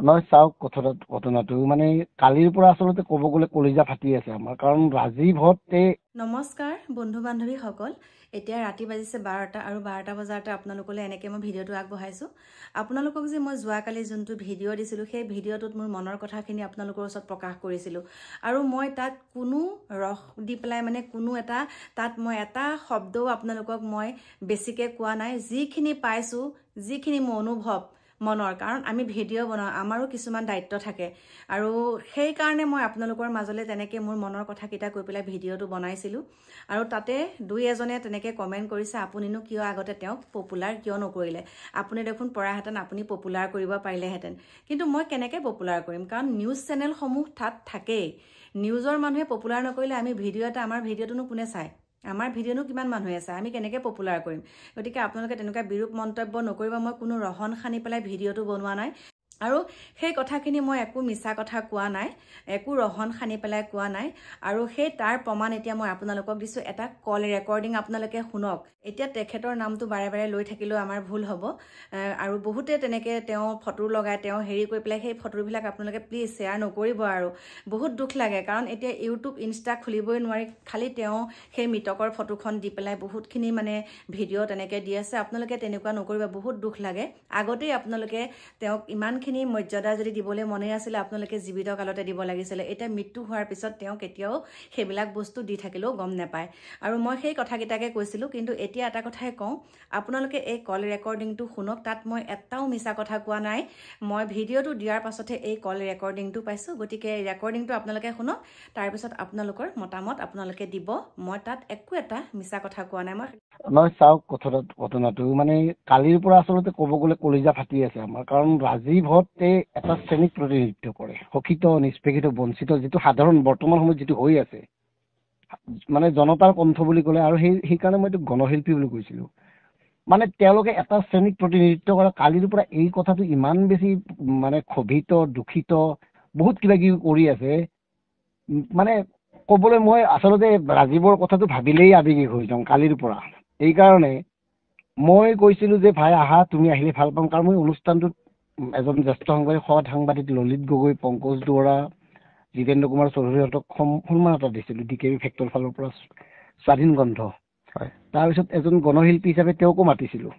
নহয় চাওক ঘটনাটো মানে কালিৰ পৰা আচলতে ক'ব গ'লে কলিজা ফাটি আছে আমাৰ, কাৰণ ৰাজীৱহঁতে নমস্কাৰ বন্ধু বান্ধৱীসকল, এতিয়া ৰাতি বাজিছে 12টা আৰু 12টা বজাতে আপোনালোকলৈ এনেকৈ মই ভিডিঅ'টো আগবঢ়াইছোঁ। আপোনালোকক যে মই যোৱাকালি যোনটো ভিডিঅ' দিছিলোঁ, সেই ভিডিঅ'টোত মোৰ মনৰ কথাখিনি আপোনালোকৰ ওচৰত প্ৰকাশ কৰিছিলোঁ আৰু মই তাত কোনো ৰস দি পেলাই মানে কোনো এটা তাত মই এটা শব্দও আপোনালোকক মই বেছিকৈ কোৱা নাই। যিখিনি পাইছোঁ, যিখিনি মোৰ অনুভৱ মনৰ, কাৰণ আমি ভিডিঅ' বনাওঁ, আমাৰো কিছুমান দায়িত্ব থাকে আৰু সেইকাৰণে মই আপোনালোকৰ মাজলৈ তেনেকৈ মোৰ মনৰ কথাকেইটা কৈ পেলাই ভিডিঅ'টো বনাইছিলোঁ। আৰু তাতে দুই এজনে তেনেকৈ কমেণ্ট কৰিছে, আপুনিনো কিয় আগতে তেওঁক পপুলাৰ কিয় নকৰিলে, আপুনি দেখোন পৰাহেঁতেন আপুনি পপুলাৰ কৰিব পাৰিলেহেঁতেন। কিন্তু মই কেনেকৈ পপুলাৰ কৰিম, কাৰণ নিউজ চেনেলসমূহ তাত থাকেই। নিউজৰ মানুহে পপুলাৰ নকৰিলে আমি আমাৰ ভিডিঅ'টোনো কোনে চায়, আমাৰ ভিডিঅ'নো কিমান মানুহে চায়, আমি কেনেকৈ পপুলাৰ কৰিম। গতিকে আপোনালোকে তেনেকুৱা বিৰূপ মন্তব্য নকৰিব। মই কোনো ৰহন সানি পেলাই ভিডিঅ'টো বনোৱা নাই আৰু সেই কথাখিনি মই একো মিছা কথা কোৱা নাই, একো ৰহন সানি পেলাই কোৱা নাই। আৰু সেই তাৰ প্ৰমাণ এতিয়া মই আপোনালোকক দিছোঁ, এটা কল ৰেকৰ্ডিং আপোনালোকে শুনক। এতিয়া তেখেতৰ নামটো বাৰে বাৰে লৈ থাকিলেও আমাৰ ভুল হ'ব আৰু বহুতে তেনেকৈ তেওঁ ফটো লগাই তেওঁ হেৰি কৰি পেলাই সেই ফটোবিলাক আপোনালোকে প্লিজ শ্বেয়াৰ নকৰিব। আৰু বহুত দুখ লাগে, কাৰণ এতিয়া ইউটিউব ইনষ্টা খুলিবই নোৱাৰি, খালি তেওঁ সেই মৃতকৰ ফটোখন দি পেলাই বহুতখিনি মানে ভিডিঅ' তেনেকৈ দি আছে। আপোনালোকে তেনেকুৱা নকৰিব, বহুত দুখ লাগে। আগতেই আপোনালোকে তেওঁক ইমানখিনি মৰ্যাদা যদি দিবলৈ মনে আছিলে, আপোনালোকে জীৱিত কালতে দিব লাগিছিলে। এতিয়া মৃত্যু হোৱাৰ পিছত তেওঁ কেতিয়াও সেইবিলাক বস্তু দি থাকিলেও গম নাপায়। আৰু মই সেই কথাকেইটাকে কৈছিলোঁ। কিন্তু এতিয়া এটা কথাই কওঁ, আপোনালোকে এই কল ৰেকৰ্ডিংটো শুনক, তাত মই এটাও মিছা কথা কোৱা নাই। মই ভিডিঅ'টো দিয়াৰ পাছতহে এই কল ৰেকৰ্ডিংটো পাইছোঁ। গতিকে এই ৰেকৰ্ডিংটো আপোনালোকে শুনক, তাৰপিছত আপোনালোকৰ মতামত আপোনালোকে দিব। মই তাত একো এটা মিছা কথা কোৱা নাই। নহয় চাওক ঘটনাটো মানে কালিৰ পৰা আচলতে ক'ব গ'লে কলিজা ফাটি আছে আমাৰ, কাৰণ ৰাজীৱহঁতে এটা শ্ৰেণীক প্ৰতিনিধিত্ব কৰে, শোষিত নিষ্পেষিত বঞ্চিত যিটো সাধাৰণ বৰ্তমান সময়ত যিটো হৈ আছে, মানে জনতাৰ কণ্ঠ বুলি ক'লে, আৰু সেইকাৰণে মই এইটো গণশিল্পী বুলি কৈছিলোঁ। মানে তেওঁলোকে এটা শ্ৰেণীক প্ৰতিনিধিত্ব কৰে। কালিৰ পৰা এই কথাটো ইমান বেছি মানে ক্ষোভিত দুখিত, বহুত কিবা কিবি কৰি আছে, মানে ক'বলৈ মই আচলতে ৰাজীৱৰ কথাটো ভাবিলেই আৱেগিক হৈ যাওঁ কালিৰ পৰা। এইকাৰণে মই কৈছিলোঁ যে ভাই আহা, তুমি আহিলে ভাল পাম, কাৰণ মই অনুষ্ঠানটোত এজন জ্যেষ্ঠ সাংবাদিক, সৎ সাংবাদিক ললিত গগৈ, পংকজ দুৱৰা, জিতেন্দ্ৰ কুমাৰ চৌধুৰীহঁতক সন্মান এটা দিছিলোঁ, DKB ফেক্টৰ ফালৰ পৰা স্বাধীন গ্ৰন্থ। তাৰপিছত এজন গণশিল্পী হিচাপে তেওঁকো মাতিছিলোঁ।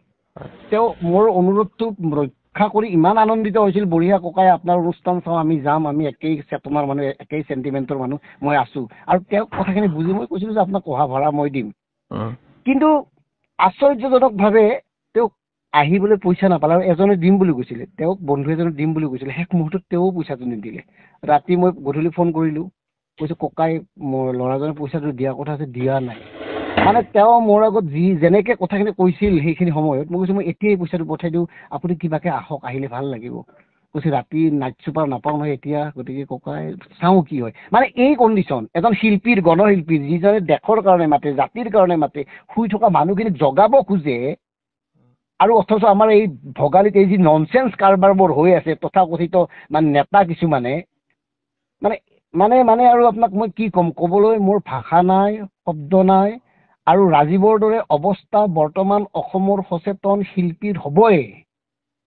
তেওঁ মোৰ অনুৰোধটো ৰক্ষা কৰি ইমান আনন্দিত হৈছিল, বঢ়িয়া ককাই আপোনাৰ অনুষ্ঠান চাওঁ, আমি যাম, আমি একেই চেতনাৰ মানুহ, একেই চেণ্টিমেণ্টৰ মানুহ, মই আছোঁ। আৰু তেওঁক কথাখিনি বুজি মই কৈছিলোঁ যে আপোনাক কহা ভাড়া মই দিম। কিন্তু আশ্চৰ্যজনকভাৱে তেওঁক আহিবলৈ পইচা নাপালে, আৰু এজনে দিম বুলি কৈছিলে, তেওঁক বন্ধু এজনে দিম বুলি কৈছিলে, শেষ মুহূৰ্তত তেওঁও পইচাটো নিদিলে। ৰাতি মই গধূলি ফোন কৰিলোঁ, কৈছোঁ ককাই মোৰ ল'ৰাজনে পইচাটো দিয়াৰ কথা আছে, দিয়া নাই। মানে তেওঁ মোৰ আগত যেনেকৈ কথাখিনি কৈছিল সেইখিনি সময়ত, মই কৈছোঁ মই এতিয়াই পইচাটো পঠাই দিওঁ, আপুনি কিবাকৈ আহক, আহিলে ভাল লাগিব। কৈছে ৰাতি নাইট চুপাৰ নাপাওঁ নহয় এতিয়া, গতিকে ককাই চাওঁ কি হয়। মানে এই কণ্ডিশ্যন এজন শিল্পীৰ, গণশিল্পীৰ, যিজনে দেশৰ কাৰণে মাতে, জাতিৰ কাৰণে মাতে, শুই থকা মানুহখিনিক জগাব খোজে, আৰু অথচ আমাৰ এই ভোগালীত এই যি ননচেন্স কাৰবাৰবোৰ হৈ আছে তথাকথিত মানে নেতা কিছুমানে, মানে মানে মানে আৰু আপোনাক মই কি ক'ম, ক'বলৈ মোৰ ভাষা নাই, শব্দ নাই। আৰু ৰাজীৱৰ দৰে অৱস্থা বৰ্তমান অসমৰ সচেতন শিল্পীৰ হ'বই।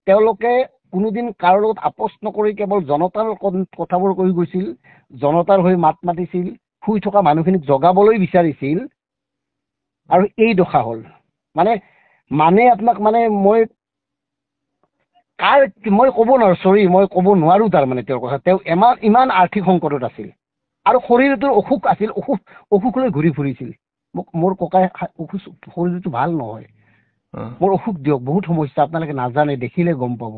তেওঁলোকে কোনোদিন কাৰো লগত আপোচ নকৰি কেৱল জনতাৰ কথাবোৰ কৈ গৈছিল, জনতাৰ হৈ মাত মাতিছিল, শুই থকা মানুহখিনিক জগাবলৈ বিচাৰিছিল, আৰু এই দশা হ'ল। মানে আপোনাক মানে মই ক'ব নোৱাৰোঁ, মই ক'ব নোৱাৰোঁ তাৰমানে তেওঁৰ কথা। তেওঁ ইমান আৰ্থিক সংকটত আছিল, আৰু শৰীৰটোৰ অসুখ আছিল, অসুখ লৈ ঘূৰি ফুৰিছিল। মোৰ ককাই শৰীৰটো ভাল নহয়, মোৰ অসুখ দিয়ক, বহুত সমস্যা, আপোনালোকে নাজানে, দেখিলে গম পাব।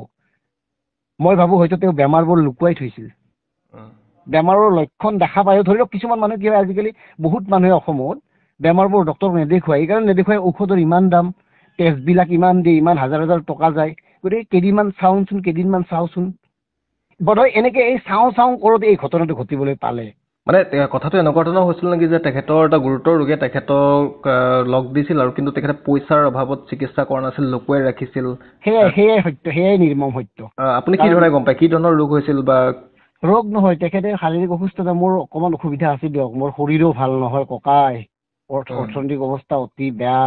মই ভাবোঁ হয়তো তেওঁ বেমাৰবোৰ লুকুৱাই থৈছিল। বেমাৰৰ লক্ষণ দেখা পায়, ধৰি লওক কিছুমান মানুহ কি হয়, আজিকালি বহুত মানুহে অসমত বেমাৰবোৰ ডক্টৰক নেদেখুৱাই, এইকাৰণে নেদেখুৱাই, ঔষধৰ ইমান দাম, টেষ্টবিলাক ইমান দিয়ে, ইমান হাজাৰ হাজাৰ টকা যায়। গতিকে কেইদিনমান চাওঁচোন, বোধহয় এনেকৈ এই চাওঁ কৰোঁতে এই ঘটনাটো ঘটিবলৈ পালে। মানে কথাটো এনেকুৱা ধৰণৰ হৈছিল নেকি যে তেখেতৰ এটা গুৰুতৰ ৰোগে তেখেতক লগ দিছিল, আৰু কিন্তু তেখেতে পইচাৰ অভাৱত চিকিৎসা কৰা নাছিল, লুকুৱাই ৰাখিছিল? সেয়াই সত্য, সেয়াই নিৰ্মম সত্য। আপুনি কি ধৰণে গম পায়, কি ধৰণৰ ৰোগ হৈছিল? বা ৰোগ নহয়, তেখেতে শাৰীৰিক অসুস্থতা, মোৰ অকণমান অসুবিধা আছিল দিয়ক, মোৰ শৰীৰো ভাল নহয় ককাই, অৰ্থনৈতিক অৱস্থা অতি বেয়া।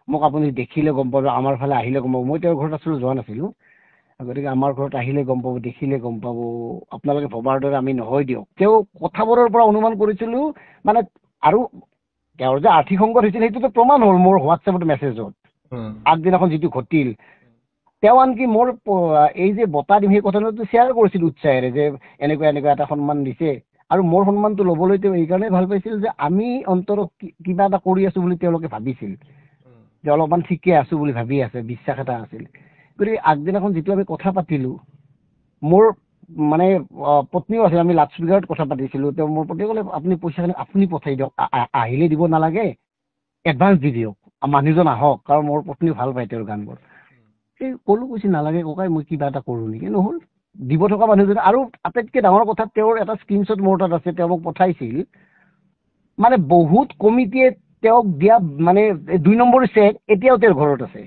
মোক আপুনি দেখিলে গম পাব, আমাৰ ফালে আহিলে গম পাব। মই তেওঁৰ ঘৰত আছিলোঁ, যোৱা নাছিলোঁ। গতিকে আমাৰ ঘৰত আহিলে গম পাব, দেখিলে গম পাব, আপোনালোকে ভবাৰ দৰে আমি নহয় দিয়ক। তেওঁ কথাবোৰৰ পৰা অনুমান কৰিছিলোঁ মানে, আৰু তেওঁৰ যে আৰ্থিক সংকট হৈছিল সেইটোতো প্ৰমাণ হ'ল মোৰ হোৱাটছএপত মেছেজত আগদিনাখন যিটো ঘটিল। তেওঁ আনকি মোৰ এই যে বঁটা দিম সেই কথাটো শ্বেয়াৰ কৰিছিল উৎসাহেৰে, যে এনেকুৱা এনেকুৱা এটা সন্মান দিছে। আৰু মোৰ সন্মানটো ল'বলৈ তেওঁ এইকাৰণে ভাল পাইছিল যে আমি অন্তৰত কিবা এটা কৰি আছো বুলি তেওঁলোকে ভাবিছিল, যে অলপমান ঠিকে আছো বুলি ভাবি আছে, বিশ্বাস এটা আছিল। গতিকে আগদিনাখন যিটো আমি কথা পাতিলোঁ, মোৰ মানে পত্নীও আছিল, আমি লাউডস্পীকাৰত কথা পাতিছিলোঁ। তেওঁ মোৰ পত্নীয়ে ক'লে আপুনি পইচাখিনি আপুনি পঠাই দিয়ক, আহিলে দিব নালাগে, এডভান্স দি দিয়ক, মানুহজন আহক, কাৰণ মোৰ পত্নীও ভাল পায় তেওঁৰ গানবোৰ। এই ক'লো, কৈছে নালাগে ককাই, মই কিবা এটা কৰোঁ নেকি। নহ'ল, দিব থকা মানুহজন। আৰু আটাইতকৈ ডাঙৰ কথা, তেওঁৰ এটা স্ক্ৰীনশ্বট মোৰ তাত আছে, তেওঁ মোক পঠাইছিল। মানে বহুত কমিটিয়ে তেওঁক দিয়া মানে 2 নম্বৰ চেক এতিয়াও তেওঁৰ ঘৰত আছে।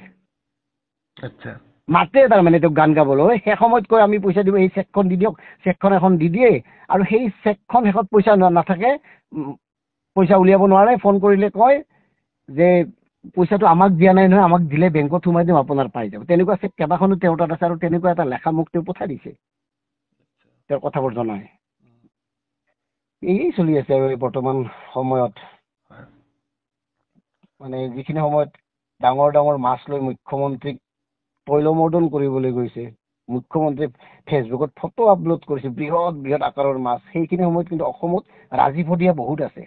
আচ্ছা, মাতে তাৰমানে তেওঁক গান গাবলৈ, সেই সময়ত কয় আমি পইচা দিব, এই চেকখন দি দিয়ক, চেকখন এখন দি দিয়ে। আৰু সেই চেকখন শেষত পইচা নাথাকে, পইচা উলিয়াব নোৱাৰে, ফোন কৰিলে কয় যে পইচাটো আমাক দিয়া নাই নহয়, আমাক দিলে বেংকত সোমাই দিম, আপোনাৰ পাই যাব। তেনেকুৱা চেক কেইবাখনো তেওঁৰ তাত আছে, আৰু তেনেকুৱা এটা লেখা মোক তেওঁ পঠাই দিছে তেওঁৰ কথাবোৰ জনাই। এই চলি আছে আৰু এই বৰ্তমান সময়ত, মানে যিখিনি সময়ত ডাঙৰ ডাঙৰ মাছ লৈ মুখ্যমন্ত্ৰীক তৈলমৰ্দন কৰিবলৈ গৈছে, মুখ্যমন্ত্ৰীয়ে ফেচবুকত ফটো আপলোড কৰিছে বৃহৎ বৃহৎ আকাৰৰ মাছ, সেইখিনি সময়ত কিন্তু অসমত ৰাজীভদিয়া বহুত আছে।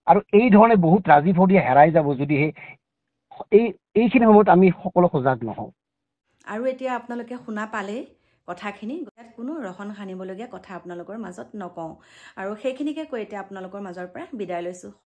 আৰু এই ধৰণে বহুত ৰাজীভদিয়া হেৰাই যাব যদিহে এইখিনি সময়ত আমি সকলো সজাগ নহওঁ। আৰু এতিয়া আপোনালোকে শুনা পালেই কথাখিনি, ইয়াত কোনো ৰহন সানিবলগীয়া কথা আপোনালোকৰ মাজত নকওঁ। আৰু সেইখিনিকে কৈ এতিয়া আপোনালোকৰ মাজৰ পৰা বিদায় লৈছোঁ।